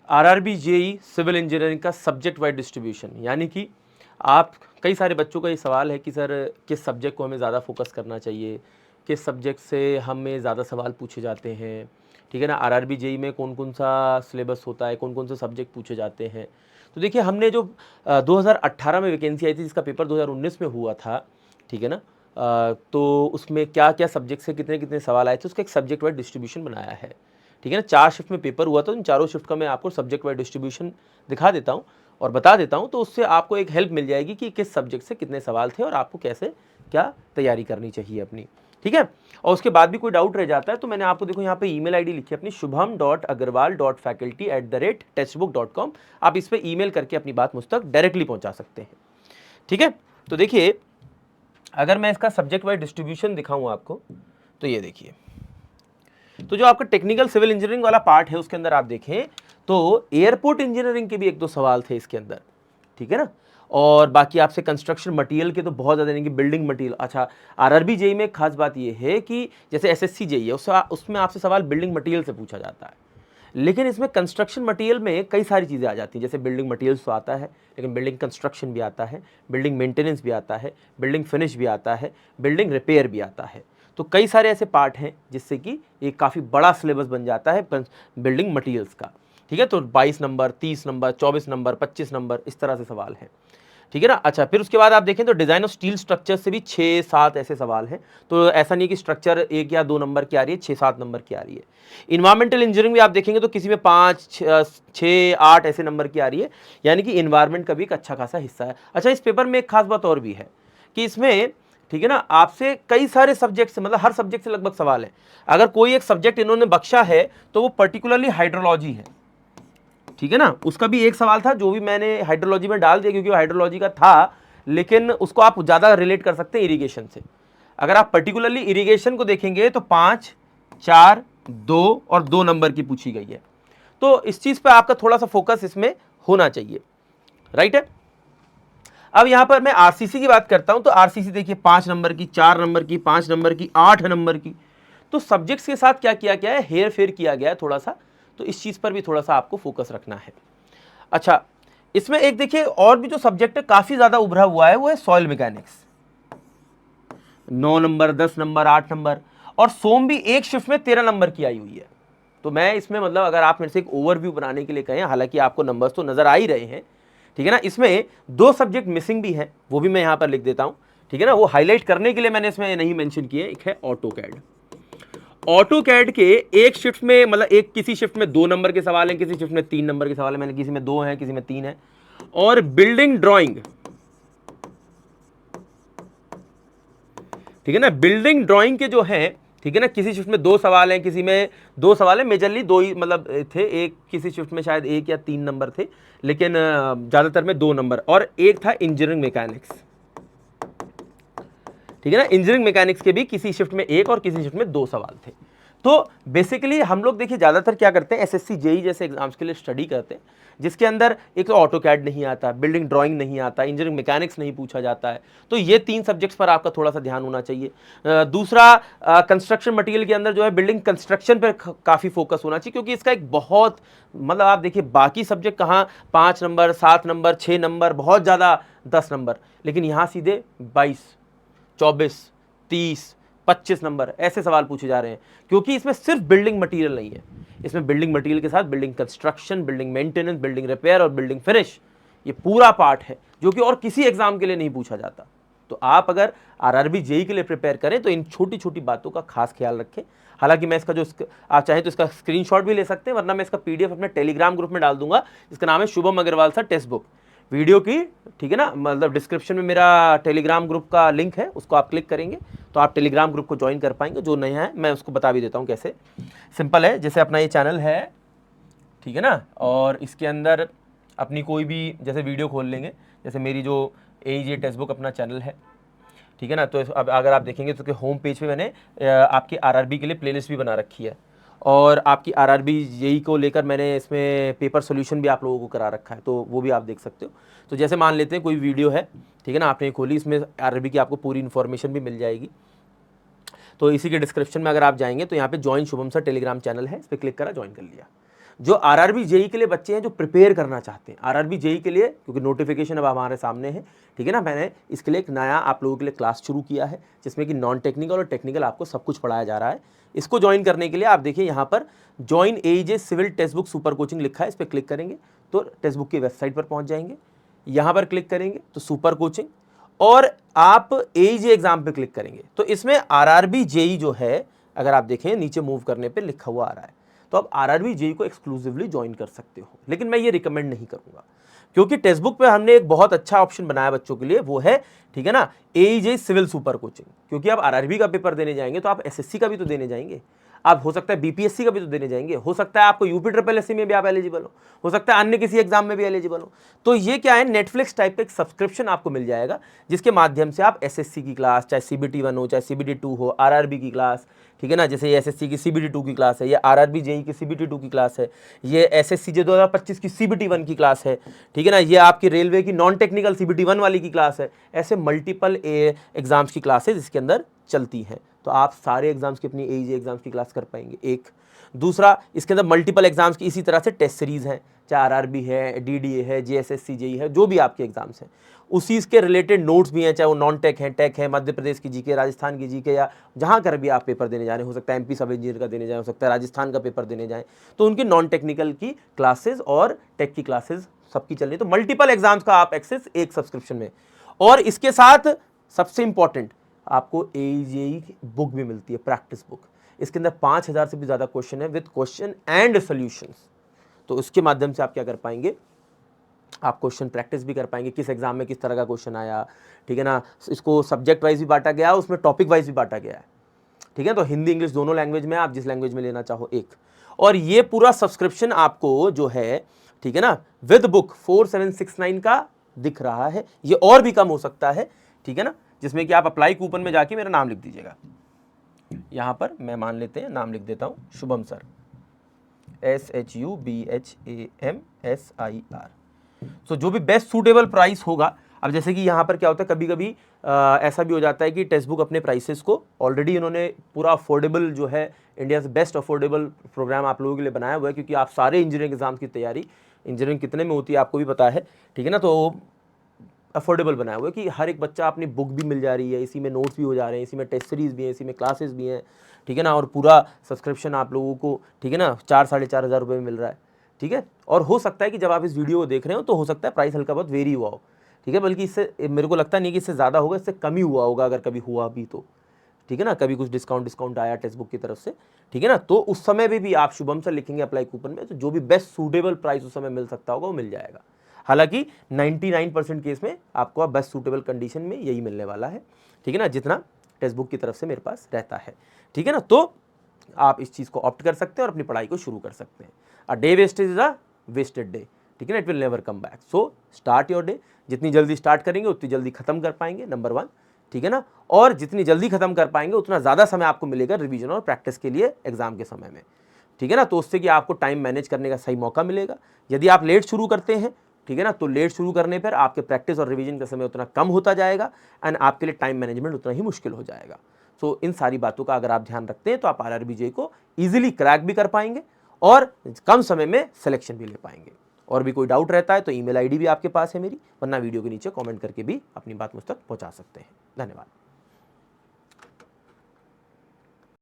RRB JE civil engineering का subject wise distribution, यानी कि आप कई सारे बच्चों का ये सवाल है कि सर किस सब्जेक्ट को हमें ज़्यादा फोकस करना चाहिए, किस सब्जेक्ट से हमें ज़्यादा सवाल पूछे जाते हैं, ठीक है ना। आरआरबी जेई में कौन कौन सा सिलेबस होता है, कौन कौन से सब्जेक्ट पूछे जाते हैं। तो देखिए, हमने जो 2018 में वैकेंसी आई थी जिसका पेपर 2019 में हुआ था, ठीक है ना, तो उसमें क्या क्या सब्जेक्ट से कितने कितने सवाल आए थे उसका एक सब्जेक्ट वाइज डिस्ट्रीब्यूशन बनाया है, ठीक है ना। 4 शिफ्ट में पेपर हुआ था, इन चारों शिफ्ट का मैं आपको सब्जेक्ट वाइज डिस्ट्रीब्यूशन दिखा देता हूँ और बता देता हूँ, तो उससे आपको एक हेल्प मिल जाएगी कि किस सब्जेक्ट से कितने सवाल थे और आपको कैसे क्या तैयारी करनी चाहिए अपनी, ठीक है। और उसके बाद भी कोई डाउट रह जाता है तो मैंने आपको देखो यहाँ पे ईमेल आईडी लिखी है अपनी, shubham.agarwal.faculty@the-textbook.com। आप इस पर ईमेल करके अपनी बात मुझ तक डायरेक्टली पहुँचा सकते हैं, ठीक है। तो देखिए, अगर मैं इसका सब्जेक्ट वाइज डिस्ट्रीब्यूशन दिखाऊँ आपको, तो ये देखिए, तो जो आपका टेक्निकल सिविल इंजीनियरिंग वाला पार्ट है उसके अंदर आप देखें तो एयरपोर्ट इंजीनियरिंग के भी 1-2 सवाल थे इसके अंदर, ठीक है ना। और बाकी आपसे कंस्ट्रक्शन मटेरियल के तो बहुत ज़्यादा, यानी कि बिल्डिंग मटेरियल। अच्छा, आरआरबी जेई में एक खास बात ये है कि जैसे एसएससी जेई है उसमें आपसे सवाल बिल्डिंग मटेरियल से पूछा जाता है, लेकिन इसमें कंस्ट्रक्शन मटेरियल में कई सारी चीज़ें आ जाती हैं। जैसे बिल्डिंग मटेरियल्स तो आता है, लेकिन बिल्डिंग कंस्ट्रक्शन भी आता है, बिल्डिंग मेंटेनेंस भी आता है, बिल्डिंग फिनिश भी आता है, बिल्डिंग रिपेयर भी आता है। तो कई सारे ऐसे पार्ट हैं जिससे कि एक काफ़ी बड़ा सिलेबस बन जाता है बिल्डिंग मटेरियल्स का, ठीक है। तो 22 नंबर, 30 नंबर, 24 नंबर, 25 नंबर, इस तरह से सवाल हैं, ठीक है ना। अच्छा, फिर उसके बाद आप देखें तो डिज़ाइन ऑफ स्टील स्ट्रक्चर से भी 6-7 ऐसे सवाल हैं। तो ऐसा नहीं कि स्ट्रक्चर 1 या 2 नंबर की आ रही है, 6-7 नंबर की आ रही है। इन्वायरमेंटल इंजीनियरिंग भी आप देखेंगे तो किसी में 5, 6, 8 ऐसे नंबर की आ रही है, यानी कि इन्वायरमेंट का भी एक अच्छा खासा हिस्सा है। अच्छा, इस पेपर में एक खास बात और भी है कि इसमें, ठीक है ना, आपसे कई सारे सब्जेक्ट से, मतलब हर सब्जेक्ट से लगभग सवाल है। अगर कोई एक सब्जेक्ट इन्होंने बख्शा है तो वो पर्टिकुलरली हाइड्रोलॉजी है, ठीक है ना। उसका भी एक सवाल था जो भी मैंने हाइड्रोलॉजी में डाल दिया क्योंकि वो हाइड्रोलॉजी का था, लेकिन उसको आप ज़्यादा रिलेट कर सकते हैं इरिगेशन से। अगर आप पर्टिकुलरली इरिगेशन को देखेंगे तो 5, 4, 2 और 2 नंबर की पूछी गई है। तो इस चीज़ पर आपका थोड़ा सा फोकस इसमें होना चाहिए, राइट है। अब यहां पर मैं आरसीसी की बात करता हूं तो आरसीसी देखिए 5 नंबर की, 4 नंबर की, 5 नंबर की, 8 नंबर की। तो सब्जेक्ट्स के साथ क्या किया गया है, हेर फेर किया गया है थोड़ा सा, तो इस चीज पर भी थोड़ा सा आपको फोकस रखना है। अच्छा, इसमें एक देखिए और भी जो सब्जेक्ट है काफी ज्यादा उभरा हुआ है, वो है soil mechanics. 9 number, 10 number, 8 number, और सोम भी एक शिफ्ट में 13 नंबर की आई हुई है। तो मैं इसमें, मतलब अगर आप मेरे से एक ओवरव्यू बनाने के लिए कहें, हालांकि आपको नंबर्स तो नजर आ ही रहे हैं, ठीक है ना। इसमें 2 सब्जेक्ट मिसिंग भी हैं, वो भी मैं यहां पर लिख देता हूं, ठीक है ना। वो हाईलाइट करने के लिए मैंने इसमें नहीं मेंशन किए। एक है ऑटो कैड। ऑटो कैड के एक शिफ्ट में, मतलब एक किसी शिफ्ट में 2 नंबर के सवाल हैं, किसी शिफ्ट में 3 नंबर के सवाल हैं, मैंने किसी में 2 हैं, किसी में 3 है। और बिल्डिंग ड्राइंग, ठीक है ना, बिल्डिंग ड्राइंग के जो है, ठीक है ना, किसी शिफ्ट में 2 सवाल हैं, किसी में 2 सवाल हैं, मेजरली 2 ही मतलब थे। एक किसी शिफ्ट में शायद 1 या 3 नंबर थे, लेकिन ज़्यादातर में 2 नंबर। और एक था इंजीनियरिंग मैकेनिक्स, ठीक है ना। इंजीनियरिंग मैकेनिक्स के भी किसी शिफ्ट में 1 और किसी शिफ्ट में 2 सवाल थे। तो बेसिकली हम लोग देखिए ज़्यादातर क्या करते हैं, एसएससी जेई जैसे एग्जाम्स के लिए स्टडी करते हैं जिसके अंदर एक तो ऑटो कैड नहीं आता, बिल्डिंग ड्राइंग नहीं आता, इंजीनियरिंग मैकेनिक्स नहीं पूछा जाता है। तो ये 3 सब्जेक्ट्स पर आपका थोड़ा सा ध्यान होना चाहिए। दूसरा, कंस्ट्रक्शन मटेरियल के अंदर जो है बिल्डिंग कंस्ट्रक्शन पर काफ़ी फोकस होना चाहिए, क्योंकि इसका एक बहुत, मतलब आप देखिए बाकी सब्जेक्ट कहाँ 5 नंबर, 7 नंबर, 6 नंबर, बहुत ज़्यादा 10 नंबर, लेकिन यहाँ सीधे 22, 24, 30, 25 नंबर ऐसे सवाल पूछे जा रहे हैं, क्योंकि इसमें सिर्फ बिल्डिंग मटेरियल नहीं है, इसमें बिल्डिंग मटेरियल के साथ building construction, building maintenance, building repair और बिल्डिंग फिनिश, ये पूरा पार्ट है जो कि और किसी एग्जाम के लिए नहीं पूछा जाता। तो आप अगर आरआरबी जेई के लिए प्रिपेयर करें तो इन छोटी छोटी बातों का खास ख्याल रखें। हालांकि मैं इसका जो आप चाहें तो इसका स्क्रीनशॉट भी ले सकते हैं, वरना मैं इसका पीडीएफ अपने टेलीग्राम ग्रुप में डाल दूंगा। इसका नाम है Shubham Agarwal sir textbook video की, ठीक है ना। मतलब डिस्क्रिप्शन में मेरा टेलीग्राम ग्रुप का लिंक है, उसको आप क्लिक करेंगे तो आप टेलीग्राम ग्रुप को ज्वाइन कर पाएंगे। जो नया है मैं उसको बता भी देता हूँ कैसे। सिंपल है, जैसे अपना ये चैनल है, ठीक है ना, और इसके अंदर अपनी कोई भी जैसे वीडियो खोल लेंगे, जैसे मेरी जो AEJ टेक्स्ट बुक अपना चैनल है, ठीक है ना। तो अब अगर आप देखेंगे तो होम पेज पे मैंने आपकी आरआरबी के लिए प्लेलिस्ट भी बना रखी है, और आपकी आरआरबी जेई को लेकर मैंने इसमें पेपर सोल्यूशन भी आप लोगों को करा रखा है, तो वो भी आप देख सकते हो। तो जैसे मान लेते हैं कोई वीडियो है, ठीक है ना, आपने खोली, इसमें आरआरबी की आपको पूरी इन्फॉर्मेशन भी मिल जाएगी। तो इसी के डिस्क्रिप्शन में अगर आप जाएंगे तो यहाँ पे join Shubham sir Telegram channel है, इस पर क्लिक करा, ज्वाइन कर लिया। जो आरआरबी जेई के लिए बच्चे हैं जो प्रिपेयर करना चाहते हैं आरआरबी जेई के लिए, क्योंकि नोटिफिकेशन अब हमारे सामने है, ठीक है ना। मैंने इसके लिए एक नया आप लोगों के लिए क्लास शुरू किया है जिसमें कि नॉन टेक्निकल और टेक्निकल आपको सब कुछ पढ़ाया जा रहा है। इसको ज्वाइन करने के लिए आप देखिए यहाँ पर join AEJ civil text book super coaching लिखा है, इस पर क्लिक करेंगे तो टेक्स्ट बुक की वेबसाइट पर पहुँच जाएंगे। यहाँ पर क्लिक करेंगे तो सुपर कोचिंग, और आप एईजे एग्जाम पे क्लिक करेंगे तो इसमें आरआरबी जेई जो है, अगर आप देखें नीचे मूव करने पे लिखा हुआ आ रहा है, तो आप आरआरबी जेई को एक्सक्लूसिवली ज्वाइन कर सकते हो। लेकिन मैं ये रिकमेंड नहीं करूंगा, क्योंकि टेक्स्ट बुक पे हमने एक बहुत अच्छा ऑप्शन बनाया बच्चों के लिए, वो है, ठीक है ना, एईजे सिविल सुपर कोचिंग। क्योंकि आप आरआरबी का पेपर देने जाएंगे तो आप एसएससी का भी तो देने जाएंगे, आप हो सकता है बीपीएससी का भी तो देने जाएंगे, हो सकता है आपको यूपी ट्रिपल एससी में भी आप एलिजिबल हो सकता है अन्य किसी एग्जाम में भी एलिजिबल हो। तो ये क्या है, नेटफ्लिक्स टाइप का एक सब्सक्रिप्शन आपको मिल जाएगा, जिसके माध्यम से आप एसएससी की क्लास, चाहे सीबीटी 1 हो चाहे सीबीटी 2 हो, आरआरबी की क्लास, ठीक है ना, जैसे ये एसएससी की सीबीटी 2 की क्लास है, ये आरआरबी जेई की सीबीटी 2 की क्लास है, ये एसएससी जे 2025 की सीबीटी 1 की क्लास है, ठीक है ना, ये आपकी रेलवे की नॉन टेक्निकल सीबीटी 1 वाली की क्लास है। ऐसे मल्टीपल एग्जाम्स की क्लासेज इसके अंदर चलती हैं, तो आप सारे एग्जाम्स की अपनी एईजे एग्जाम्स की क्लास कर पाएंगे। एक दूसरा, इसके अंदर मल्टीपल एग्जाम्स की इसी तरह से टेस्ट सीरीज हैं, चाहे आरआरबी है, डीडीए है, जेएसएससी जेई है, जो भी आपके एग्जाम्स हैं उसी इसके रिलेटेड नोट्स भी हैं, चाहे वो नॉन टेक है, मध्य प्रदेश की जीके, राजस्थान की जीके, या जहाँ कर भी आप पेपर देने जा रहे हैं, हो सकता है एमपी सब इंजीनियर का देने जाए, हो सकता है राजस्थान का पेपर देने जाए, तो उनकी नॉन टेक्निकल की क्लासेज और टेक की क्लासेज सबकी चल रही है। तो मल्टीपल एग्जाम्स का आप एक्सेस एक सब्सक्रिप्शन में, और इसके साथ सबसे इंपॉर्टेंट आपको एईजे बुक भी मिलती है, प्रैक्टिस बुक। इसके अंदर 5000 से भी ज़्यादा क्वेश्चन है विद क्वेश्चन एंड सॉल्यूशंस। तो उसके माध्यम से आप क्या कर पाएंगे, आप क्वेश्चन प्रैक्टिस भी कर पाएंगे, किस एग्जाम में किस तरह का क्वेश्चन आया, ठीक है ना। इसको सब्जेक्ट वाइज भी बांटा गया है, उसमें टॉपिक वाइज भी बांटा गया है, ठीक है। तो हिंदी इंग्लिश दोनों लैंग्वेज में, आप जिस लैंग्वेज में लेना चाहो एक। और ये पूरा सब्सक्रिप्शन आपको जो है, ठीक है ना, विद बुक 4769 का दिख रहा है। ये और भी कम हो सकता है, ठीक है ना, जिसमें कि आप अप्लाई कूपन में जाके मेरा नाम लिख दीजिएगा। यहाँ पर मैं मान लेते हैं नाम लिख देता हूँ, शुभम सर, SHUBHAMSIR। सो जो भी बेस्ट सूटेबल प्राइस होगा, अब जैसे कि यहाँ पर क्या होता है, कभी कभी ऐसा भी हो जाता है कि टेक्स्ट बुक अपने प्राइसेस को ऑलरेडी इन्होंने पूरा अफोर्डेबल जो है, इंडिया से बेस्ट अफोर्डेबल प्रोग्राम आप लोगों के लिए बनाया हुआ है, क्योंकि आप सारे इंजीनियरिंग एग्जाम की तैयारी, इंजीनियरिंग कितने में होती है आपको भी पता है, ठीक है ना। तो अफोर्डेबल बनाया हुआ है कि हर एक बच्चा अपनी बुक भी मिल जा रही है, इसी में नोट्स भी हो जा रहे हैं, इसी में टेस्ट सीरीज भी है, इसी में क्लासेस भी हैं, ठीक है ना, और पूरा सब्सक्रिप्शन आप लोगों को, ठीक है ना, 4-4.5 रुपये में मिल रहा है, ठीक है। और हो सकता है कि जब आप इस वीडियो को देख रहे हो तो हो सकता है प्राइस हल्का बहुत वेरी हुआ हो, ठीक है, बल्कि इससे मेरे को लगता नहीं कि इससे ज़्यादा होगा, इससे कम ही हुआ होगा, अगर कभी हुआ भी तो, ठीक है ना, कभी कुछ डिस्काउंट आया टेक्स्ट बुक की तरफ से, ठीक है ना, तो उस समय भी आप शुभम सर लिखेंगे अप्लाई कूपन में, तो जो भी बेस्ट सूटेबल प्राइस उस समय मिल सकता होगा वो मिल जाएगा। हालांकि 99% केस में आपको बेस्ट सूटेबल कंडीशन में यही मिलने वाला है, ठीक है ना, जितना टेक्स्ट बुक की तरफ से मेरे पास रहता है, ठीक है ना। तो आप इस चीज़ को ऑप्ट कर सकते हैं और अपनी पढ़ाई को शुरू कर सकते हैं। A day wastage is a wasted day, ठीक है ना, it will never come back. So start your day, जितनी जल्दी स्टार्ट करेंगे उतनी जल्दी खत्म कर पाएंगे, नंबर 1, ठीक है ना, और जितनी जल्दी खत्म कर पाएंगे उतना ज़्यादा समय आपको मिलेगा रिवीजन और प्रैक्टिस के लिए एग्जाम के समय में, ठीक है ना। तो उससे कि आपको टाइम मैनेज करने का सही मौका मिलेगा। यदि आप लेट शुरू करते हैं, ठीक है ना, तो लेट शुरू करने पर आपके प्रैक्टिस और रिवीजन का समय उतना कम होता जाएगा एंड आपके लिए टाइम मैनेजमेंट उतना ही मुश्किल हो जाएगा। सो इन सारी बातों का अगर आप ध्यान रखते हैं तो आप आरआरबी जेईई को ईजिली क्रैक भी कर पाएंगे और कम समय में सिलेक्शन भी ले पाएंगे। और भी कोई डाउट रहता है तो ईमेल आईडी भी आपके पास है मेरी, वरना वीडियो के नीचे कमेंट करके भी अपनी बात मुझ तक पहुंचा सकते हैं। धन्यवाद।